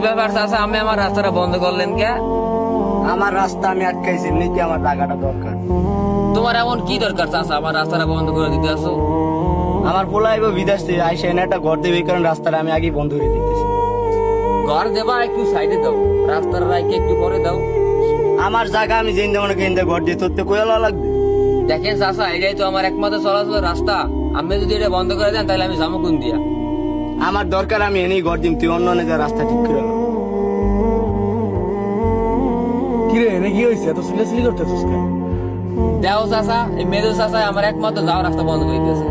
ব্যাপার চাচা, আমি আমার রাস্তাটা বন্ধ করলেন কে? আমার রাস্তা আমি আটকাইছি, নাকি আমার টাকাটা দরকার। তোমার এমন কি দরকার চাচা আমার রাস্তাটা বন্ধ করে দিতে আসো? আমার পোলা আইব বিদেশ থেকে, আইসা এনে একটা ঘর দেবে, এই কারণে রাস্তাটা আমি আগে বন্ধ করে দিতেছি। ঘর দেবা একটু সাইডে দাও, রাস্তার রাইকে একটু পরে দাও। আমার জায়গা আমি যেন মনে করি ঘর দিয়ে তোরতে কোয়ালা লাগবে। দেখেন চাচা, এটাই তো আমার একমাত্র চলাচলের রাস্তা। আপনি যদি এটা বন্ধ করে দেন তাহলে আমি যাবো কোন দিয়া? আমার দরকার, আমি এনেই ঘর দিম, তুই অন্য অনেক রাস্তা ঠিক করে নাও। কিরে এনে কি হয়েছে? এত সিলেসিলি করতেছিস কেন? দেও চাচা, এই মেজো চাচা আমার একমাত্র যাওয়ার রাস্তা বন্ধ করে দিয়েছে।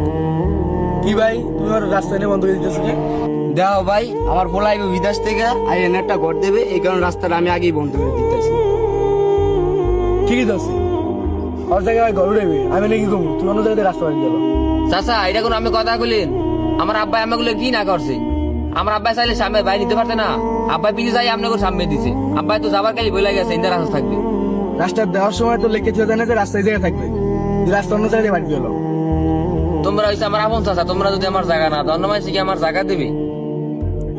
কি ভাই, তুমি আর রাস্তা এনে বন্ধ করে দিতেছো কেন? দেখো ভাই, আমার পোলা আইব বিদেশ থেকে, আর এনে একটা ঘর দেবে, এই কারণে রাস্তাটা আমি আগেই বন্ধ করে দিতেছি। ঠিকই তো আছে, আর জায়গায় ঘর উড়াইবে, আমি নাকি কমু তুই অন্য জায়গায় রাস্তা বাড়ি গেল। চাচা এটা কোনো আমি কথা বলেন? আমার আব্বাই আমাগুলো কি না করছে? আমার আব্বাই চাইলে সামনে বাইরে নিতে পারতে না? আব্বাই পিছিয়ে যাই আপনাকে সামনে দিছে। আব্বাই তো যাবার কালি বলে গেছে ইন্দার রাস্তা থাকবে। রাস্তা দেওয়ার সময় তো লিখে ছিল জানে যে রাস্তায় জায়গায় থাকবে, তুই রাস্তা অন্য জায়গায় বাড়ি গেল। তোমরা হইছে আমার আপন চাচা, তোমরা যদি আমার জায়গা না দাও, অন্য মানুষ কি আমার জায়গা দেবে?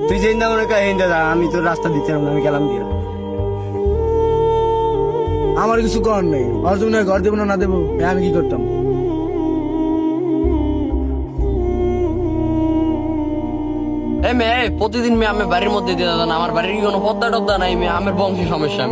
তুই যেন মনে কর হেন্দা যা, আমি তোর রাস্তা দিচ্ছিলাম না, আমি গেলাম দিয়ে। আমার কিছু করার নেই, আর তুমি না ঘর দেবো না দেবো, আমি কি করতাম? প্রতিদিন আমি বাড়ির মধ্যে দিয়ে দাও না, আমার বাড়ির কি কোনো পদ্মা টদ্দা নাই? আমার বংশী সমস্যা।